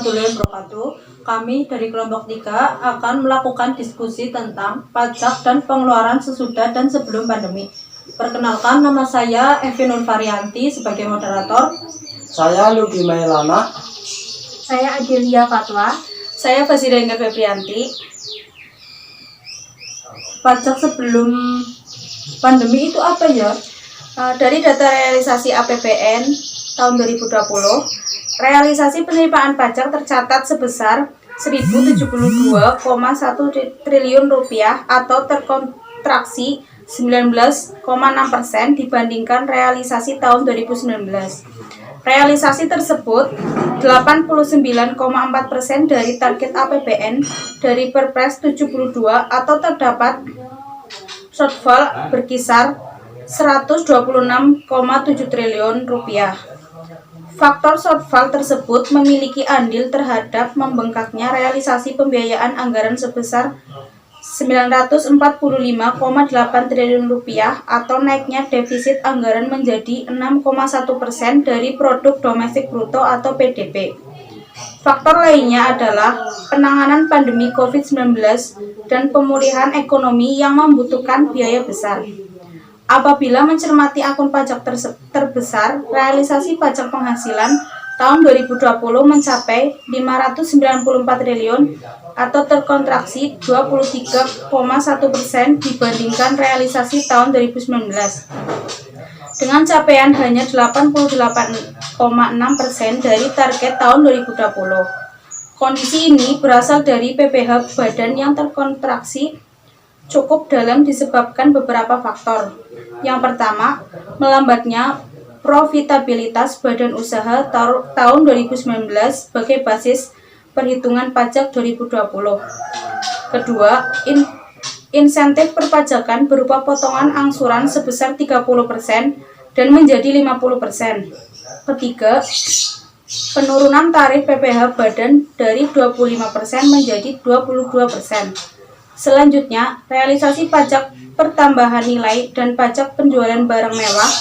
warahmatullahi wabarakatuh. Kami dari kelompok 3 akan melakukan diskusi tentang pajak dan pengeluaran sesudah dan sebelum pandemi. Perkenalkan, nama saya Evi Nurvarianti sebagai moderator. Saya Lugi Mailana. Saya Adelia Fatwa. Saya Fasirenga Febrianti. Pajak sebelum pandemi itu apa ya? Dari data realisasi APBN tahun 2020, realisasi penerimaan pajak tercatat sebesar 1.072,1 triliun rupiah atau terkontraksi 19,6% dibandingkan realisasi tahun 2019. Realisasi tersebut 89,4% dari target APBN dari Perpres 72 atau terdapat shortfall berkisar 126,7 triliun rupiah. Faktor shortfall tersebut memiliki andil terhadap membengkaknya realisasi pembiayaan anggaran sebesar 945,8 triliun rupiah atau naiknya defisit anggaran menjadi 6,1% dari produk domestik bruto atau PDB. Faktor lainnya adalah penanganan pandemi COVID-19 dan pemulihan ekonomi yang membutuhkan biaya besar. Apabila mencermati akun pajak terbesar, realisasi pajak penghasilan tahun 2020 mencapai 594 triliun atau terkontraksi 23,1% dibandingkan realisasi tahun 2019. Dengan capaian hanya 88,6% dari target tahun 2020. Kondisi ini berasal dari PPh badan yang terkontraksi cukup dalam disebabkan beberapa faktor. Yang pertama, melambatnya profitabilitas badan usaha tahun 2019 sebagai basis perhitungan pajak 2020. Kedua, insentif perpajakan berupa potongan angsuran sebesar 30% dan menjadi 50%. Ketiga, penurunan tarif PPh badan dari 25% menjadi 22%. Selanjutnya, realisasi pajak pertambahan nilai dan pajak penjualan barang mewah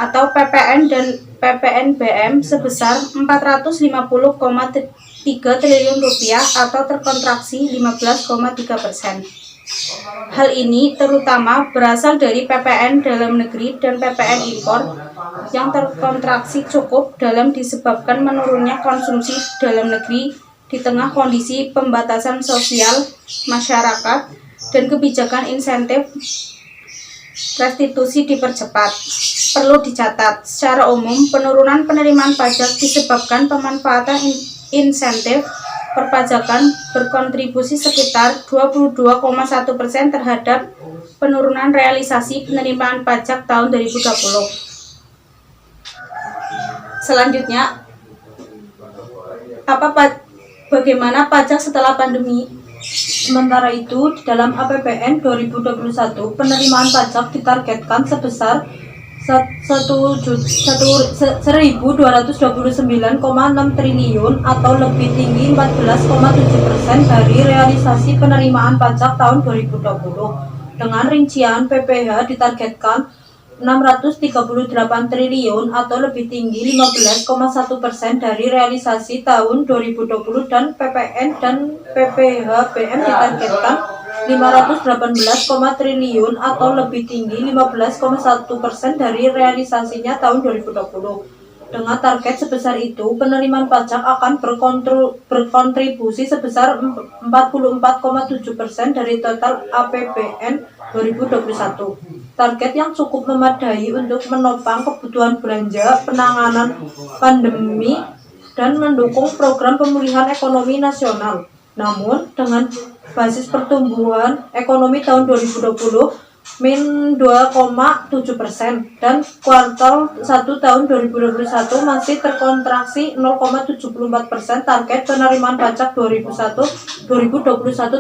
atau PPN dan PPNBM sebesar 450,3 triliun rupiah atau terkontraksi 15,3%. Hal ini terutama berasal dari PPN dalam negeri dan PPN impor yang terkontraksi cukup dalam disebabkan menurunnya konsumsi dalam negeri di tengah kondisi pembatasan sosial masyarakat dan kebijakan insentif restitusi dipercepat. Perlu dicatat, secara umum penurunan penerimaan pajak disebabkan pemanfaatan insentif perpajakan berkontribusi sekitar 22,1% terhadap penurunan realisasi penerimaan pajak tahun 2020. Selanjutnya, bagaimana pajak setelah pandemi? Sementara itu, di dalam APBN 2021, penerimaan pajak ditargetkan sebesar 1.229,6 triliun atau lebih tinggi 14,7% dari realisasi penerimaan pajak tahun 2020. Dengan rincian PPh ditargetkan 638 triliun atau lebih tinggi 15,1% dari realisasi tahun 2020 dan PPN dan PPHBM ditargetkan 518, triliun atau lebih tinggi 15,1% dari realisasinya tahun 2020. Dengan target sebesar itu, penerimaan pajak akan berkontribusi sebesar 44,7% dari total APBN 2021. Target yang cukup memadai untuk menopang kebutuhan belanja, penanganan pandemi, dan mendukung program pemulihan ekonomi nasional. Namun, dengan basis pertumbuhan ekonomi tahun 2020 min 2,7% dan kuartal 1 tahun 2021 masih terkontraksi 0,74%, target penerimaan pajak 2021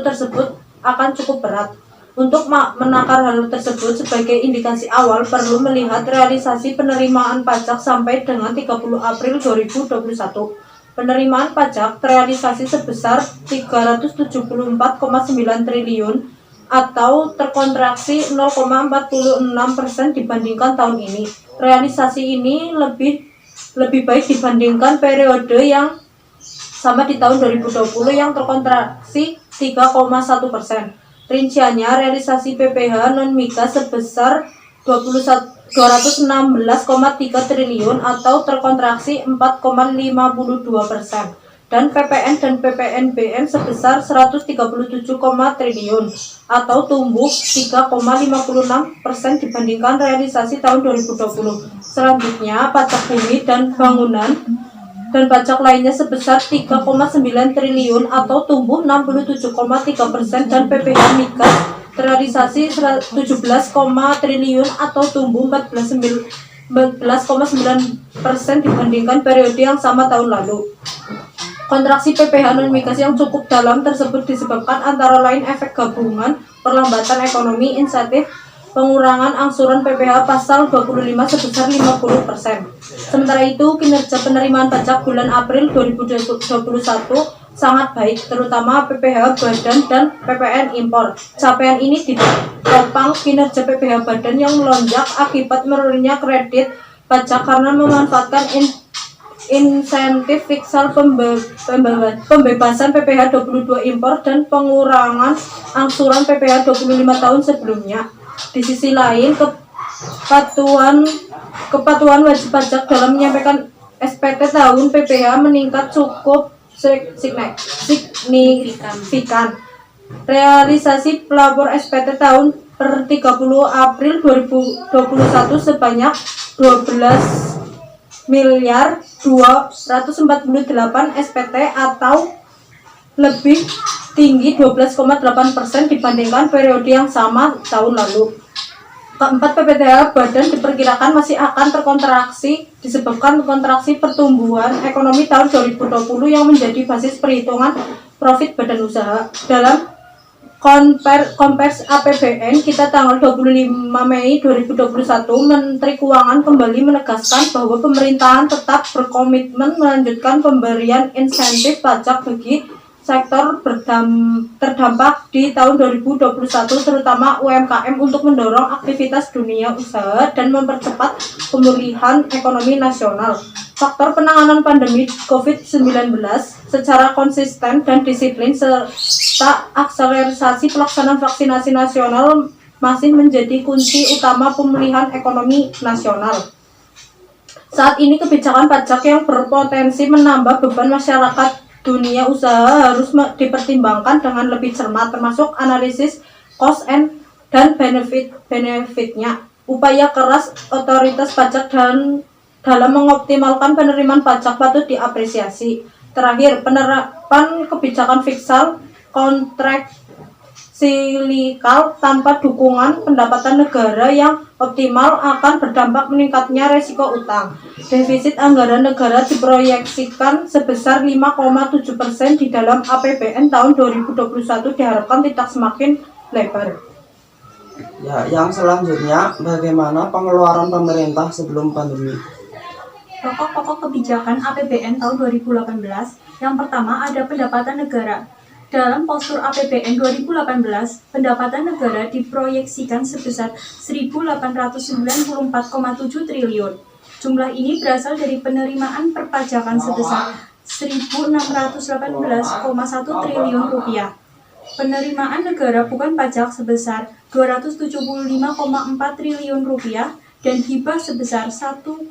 tersebut akan cukup berat. Untuk menakar hal tersebut sebagai indikasi awal perlu melihat realisasi penerimaan pajak sampai dengan 30 April 2021. Penerimaan pajak terrealisasi sebesar 374,9 triliun atau terkontraksi 0,46% dibandingkan tahun ini. Realisasi ini lebih baik dibandingkan periode yang sama di tahun 2020 yang terkontraksi 3,1%. Rinciannya, realisasi PPH non-migas sebesar 216,3 triliun atau terkontraksi 4,52%. Dan PPN dan PPNBM sebesar 137, triliun atau tumbuh 3,56% dibandingkan realisasi tahun 2020. Selanjutnya, pajak bumi dan bangunan dan pajak lainnya sebesar 3,9 triliun atau tumbuh 67,3% dan PPH migas terrealisasi 17, triliun atau tumbuh 14,9% dibandingkan periode yang sama tahun lalu. Kontraksi PPH non-migas yang cukup dalam tersebut disebabkan antara lain efek gabungan, perlambatan ekonomi, insentif, pengurangan angsuran PPH pasal 25 sebesar 50%. Sementara itu, kinerja penerimaan pajak bulan April 2021 sangat baik, terutama PPH badan dan PPN impor. Capaian ini ditopang kinerja PPH badan yang melonjak akibat menurunnya kredit pajak karena memanfaatkan insentif fiskal pembebasan PPH 22 impor dan pengurangan angsuran PPH 25 tahun sebelumnya. Di sisi lain, kepatuhan wajib pajak dalam menyampaikan SPT tahun PPH meningkat cukup signifikan. Realisasi pelapor SPT tahun per 30 April 2021 sebanyak 12.248 SPT atau lebih tinggi 12,8% dibandingkan periode yang sama tahun lalu. Keempat, PPDH badan diperkirakan masih akan terkontraksi disebabkan kontraksi pertumbuhan ekonomi tahun 2020 yang menjadi basis perhitungan profit badan usaha. Dalam Konvers APBN kita tanggal 25 Mei 2021, Menteri Keuangan kembali menegaskan bahwa pemerintahan tetap berkomitmen melanjutkan pemberian insentif pajak bagi sektor terdampak di tahun 2021, terutama UMKM untuk mendorong aktivitas dunia usaha dan mempercepat pemulihan ekonomi nasional. Faktor penanganan pandemi COVID-19 secara konsisten dan disiplin serta akselerasi pelaksanaan vaksinasi nasional masih menjadi kunci utama pemulihan ekonomi nasional. Saat ini kebijakan pajak yang berpotensi menambah beban masyarakat dunia usaha harus dipertimbangkan dengan lebih cermat, termasuk analisis cost dan benefitnya. Upaya keras otoritas pajak dalam mengoptimalkan penerimaan pajak patut diapresiasi. Terakhir, penerapan kebijakan fiskal kontrasilikal tanpa dukungan pendapatan negara yang optimal akan berdampak meningkatnya resiko utang. Defisit anggaran negara diproyeksikan sebesar 5,7% di dalam APBN tahun 2021 diharapkan tidak semakin lebar. Ya, yang selanjutnya, bagaimana pengeluaran pemerintah sebelum pandemi? Pokok-pokok kebijakan APBN tahun 2018. Yang pertama ada pendapatan negara. Dalam postur APBN 2018, pendapatan negara diproyeksikan sebesar 1.894,7 triliun. Jumlah ini berasal dari penerimaan perpajakan sebesar 1.618,1 triliun rupiah. Penerimaan negara bukan pajak sebesar 275,4 triliun rupiah dan hibah sebesar 1,2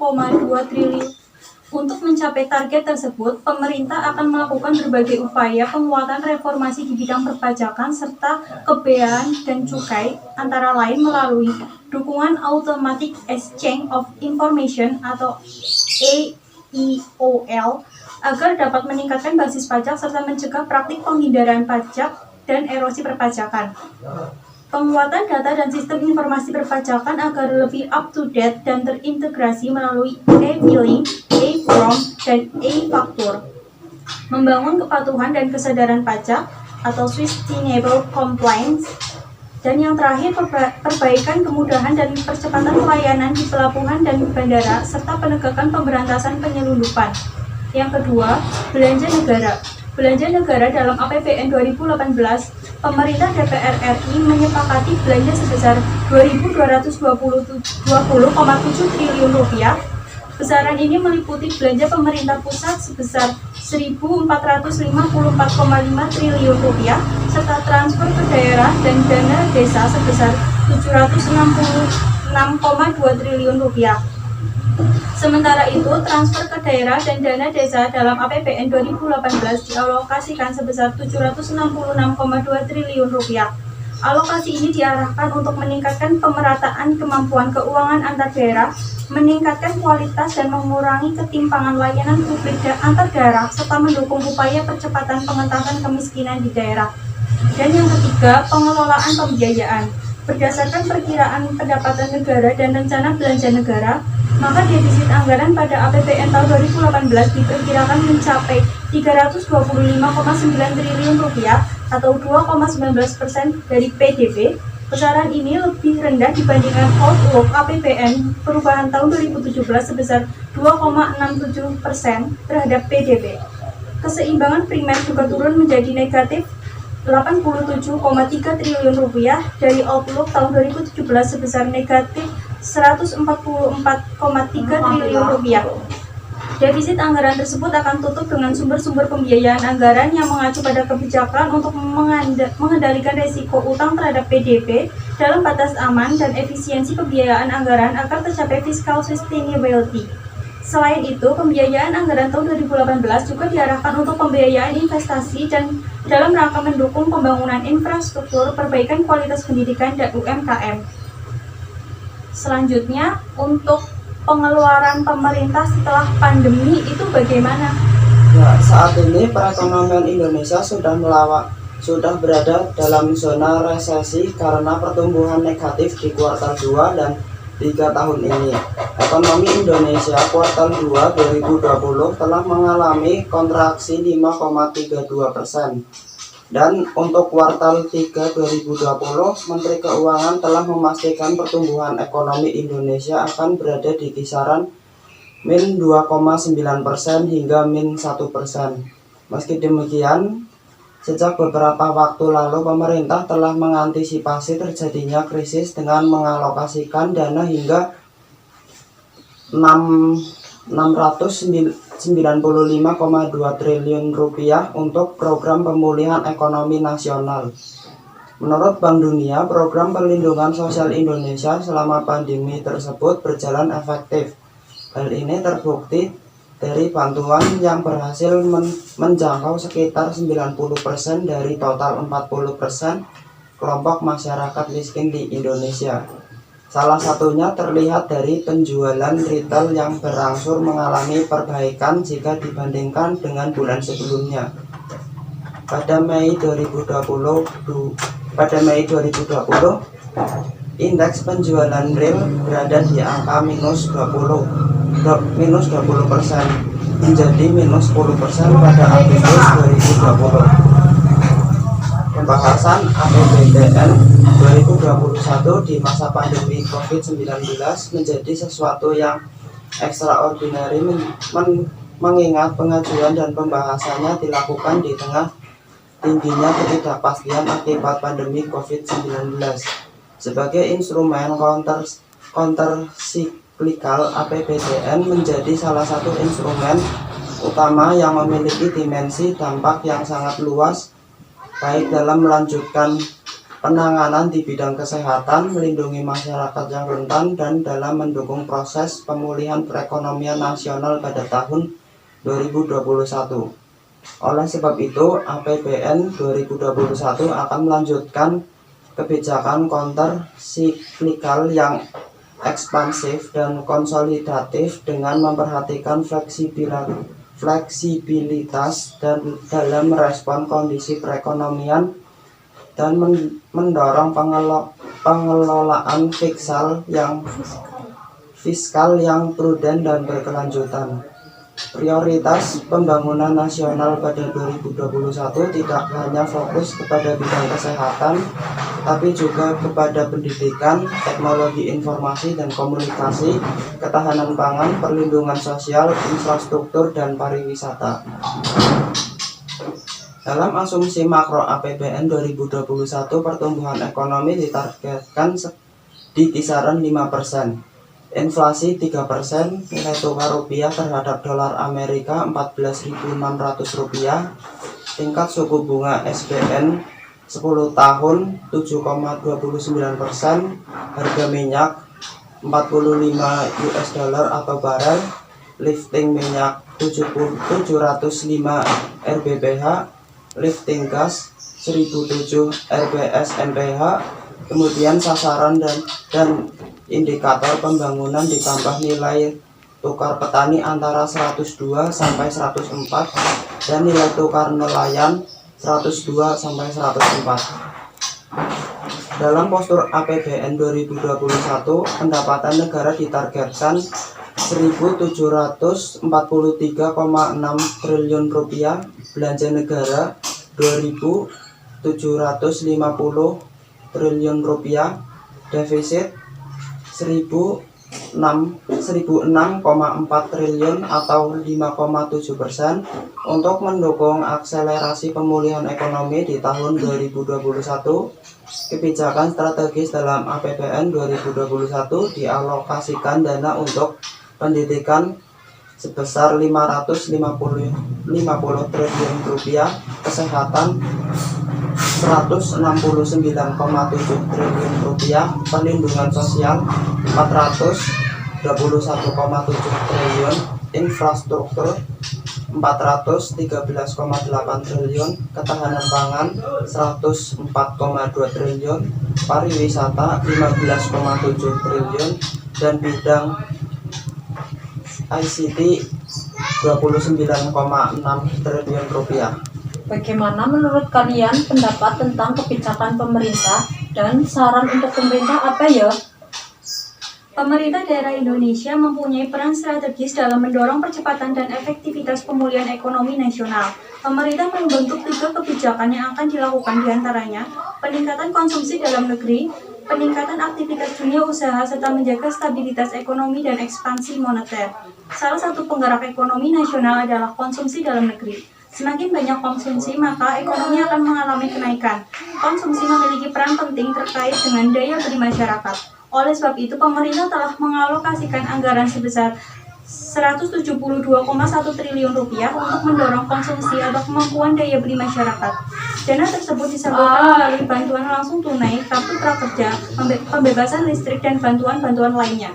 triliun. Untuk mencapai target tersebut, pemerintah akan melakukan berbagai upaya penguatan reformasi di bidang perpajakan serta kebayaan dan cukai, antara lain melalui dukungan Automatic Exchange of Information atau AEOL agar dapat meningkatkan basis pajak serta mencegah praktik penghindaran pajak dan erosi perpajakan. Penguatan data dan sistem informasi perpajakan agar lebih up-to-date dan terintegrasi melalui e-filing, e-form, dan e-faktur. Membangun kepatuhan dan kesadaran pajak atau sustainable compliance. Dan yang terakhir, perbaikan kemudahan dan percepatan pelayanan di pelabuhan dan bandara serta penegakan pemberantasan penyelundupan. Yang kedua, belanja negara. Belanja negara dalam APBN 2018, pemerintah DPR RI menyepakati belanja sebesar 2.220,7 triliun rupiah Besaran ini meliputi belanja pemerintah pusat sebesar Rp1.454,5 triliun serta transfer ke daerah dan dana desa sebesar Rp766,2 triliun. Sementara itu, transfer ke daerah dan dana desa dalam APBN 2018 dialokasikan sebesar Rp766,2 triliun. Alokasi ini diarahkan untuk meningkatkan pemerataan kemampuan keuangan antar daerah, meningkatkan kualitas dan mengurangi ketimpangan layanan publik antar daerah, serta mendukung upaya percepatan pengentasan kemiskinan di daerah. Dan yang ketiga, pengelolaan pembiayaan. Berdasarkan perkiraan pendapatan negara dan rencana belanja negara, maka defisit anggaran pada APBN tahun 2018 diperkirakan mencapai Rp325,9 triliun atau 2,19% dari PDB. Besaran ini lebih rendah dibandingkan outlook APBN perubahan tahun 2017 sebesar 2,67% terhadap PDB. Keseimbangan primer juga turun menjadi negatif Rp87,3 triliun dari outlook tahun 2017 sebesar negatif Rp144,3 triliun. Defisit anggaran tersebut akan tutup dengan sumber-sumber pembiayaan anggaran yang mengacu pada kebijakan untuk mengendalikan risiko utang terhadap PDB dalam batas aman dan efisiensi pembiayaan anggaran agar tercapai fiscal sustainability. Selain itu, pembiayaan anggaran tahun 2018 juga diarahkan untuk pembiayaan investasi dan dalam rangka mendukung pembangunan infrastruktur, perbaikan kualitas pendidikan, dan UMKM. Selanjutnya, untuk pengeluaran pemerintah setelah pandemi itu bagaimana? Ya, saat ini perekonomian Indonesia sudah berada dalam zona resesi karena pertumbuhan negatif di kuartal 2 dan 3 tahun ini. Ekonomi Indonesia kuartal 2 2020 telah mengalami kontraksi 5,32%. Dan untuk kuartal 3 2020, Menteri Keuangan telah memastikan pertumbuhan ekonomi Indonesia akan berada di kisaran min 2,9% hingga min 1%. Meski demikian, sejak beberapa waktu lalu pemerintah telah mengantisipasi terjadinya krisis dengan mengalokasikan dana hingga 695,2 triliun rupiah untuk program pemulihan ekonomi nasional. Menurut Bank Dunia, program perlindungan sosial Indonesia selama pandemi tersebut berjalan efektif. Hal ini terbukti dari bantuan yang berhasil menjangkau sekitar 90% dari total 40% kelompok masyarakat miskin di Indonesia. Salah satunya terlihat dari penjualan retail yang berangsur mengalami perbaikan jika dibandingkan dengan bulan sebelumnya. Pada Mei 2020, indeks penjualan real berada di angka minus 20% menjadi minus 10% pada Agustus 2020. Pembahasan APBN 2021 di masa pandemi COVID-19 menjadi sesuatu yang extraordinary mengingat pengajuan dan pembahasannya dilakukan di tengah tingginya ketidakpastian akibat pandemi COVID-19. Sebagai instrumen counter-cyclical, APBN menjadi salah satu instrumen utama yang memiliki dimensi dampak yang sangat luas, baik dalam melanjutkan penanganan di bidang kesehatan, melindungi masyarakat yang rentan, dan dalam mendukung proses pemulihan perekonomian nasional pada tahun 2021. Oleh sebab itu, APBN 2021 akan melanjutkan kebijakan counter-cyclical yang ekspansif dan konsolidatif dengan memperhatikan fleksibilitas dan dalam merespon kondisi perekonomian dan mendorong pengelolaan fiskal yang prudent dan berkelanjutan. Prioritas pembangunan nasional pada 2021 tidak hanya fokus kepada bidang kesehatan, tapi juga kepada pendidikan, teknologi informasi dan komunikasi, ketahanan pangan, perlindungan sosial, infrastruktur, dan pariwisata. Dalam asumsi makro APBN 2021, pertumbuhan ekonomi ditargetkan di kisaran 5%. Inflasi 3%, nilai tukar rupiah terhadap dolar Amerika 14.600 rupiah, tingkat suku bunga SBN 10 tahun 7,29%, harga minyak 45 US dollar atau barel, lifting minyak 705 RBPH, lifting gas 1007 RBS MPH, kemudian sasaran dan indikator pembangunan ditambah nilai tukar petani antara 102 sampai 104 dan nilai tukar nelayan 102 sampai 104. Dalam postur APBN 2021, pendapatan negara ditargetkan 1.743,6 triliun rupiah, belanja negara 2.750 triliun rupiah, defisit 1.006,4 triliun atau 5,7%. Untuk mendukung akselerasi pemulihan ekonomi di tahun 2021, kebijakan strategis dalam APBN 2021 dialokasikan dana untuk pendidikan sebesar 550 triliun rupiah, kesehatan 169,7 triliun rupiah, perlindungan sosial 421,7 triliun, infrastruktur 413,8 triliun, ketahanan pangan 104,2 triliun, pariwisata 15,7 triliun, dan bidang ICT 29,6 triliun rupiah. Bagaimana menurut kalian pendapat tentang kebijakan pemerintah dan saran untuk pemerintah apa ya? Pemerintah daerah Indonesia mempunyai peran strategis dalam mendorong percepatan dan efektivitas pemulihan ekonomi nasional. Pemerintah membentuk 3 kebijakan yang akan dilakukan, diantaranya peningkatan konsumsi dalam negeri, peningkatan aktivitas dunia usaha, serta menjaga stabilitas ekonomi dan ekspansi moneter. Salah satu penggerak ekonomi nasional adalah konsumsi dalam negeri. Semakin banyak konsumsi, maka ekonomi akan mengalami kenaikan. Konsumsi memiliki peran penting terkait dengan daya beli masyarakat. Oleh sebab itu, pemerintah telah mengalokasikan anggaran sebesar 172,1 triliun rupiah untuk mendorong konsumsi atau kemampuan daya beli masyarakat. Dana tersebut disalurkan melalui bantuan langsung tunai, kartu prakerja, pembebasan listrik, dan bantuan-bantuan lainnya.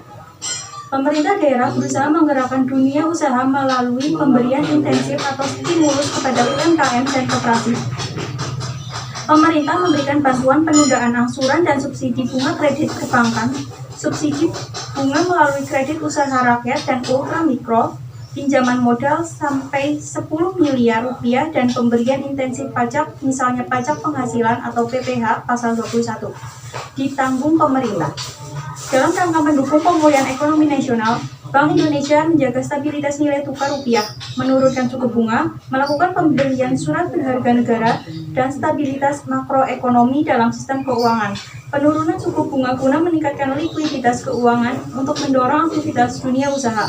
Pemerintah daerah berusaha menggerakkan dunia usaha melalui pemberian intensif atau stimulus kepada UMKM dan koperasi. Pemerintah memberikan bantuan penundaan angsuran dan subsidi bunga kredit perbankan, subsidi bunga melalui kredit usaha rakyat dan ultramikro, pinjaman modal sampai 10 miliar rupiah, dan pemberian intensif pajak, misalnya pajak penghasilan atau PPH pasal 21, ditanggung pemerintah. Dalam rangka mendukung pemulihan ekonomi nasional, Bank Indonesia menjaga stabilitas nilai tukar rupiah, menurunkan suku bunga, melakukan pembelian surat berharga negara, dan stabilitas makroekonomi dalam sistem keuangan. Penurunan suku bunga guna meningkatkan likuiditas keuangan untuk mendorong aktivitas dunia usaha.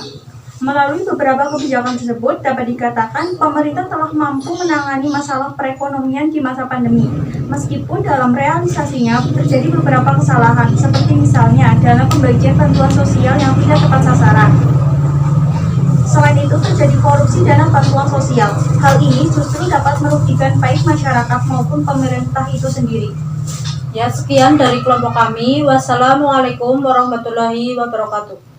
Melalui beberapa kebijakan tersebut, dapat dikatakan pemerintah telah mampu menangani masalah perekonomian di masa pandemi. Meskipun dalam realisasinya terjadi beberapa kesalahan, seperti misalnya dalam pembagian bantuan sosial yang tidak tepat sasaran. Selain itu, terjadi korupsi dana bantuan sosial. Hal ini justru dapat merugikan baik masyarakat maupun pemerintah itu sendiri. Ya, sekian dari kelompok kami. Wassalamualaikum warahmatullahi wabarakatuh.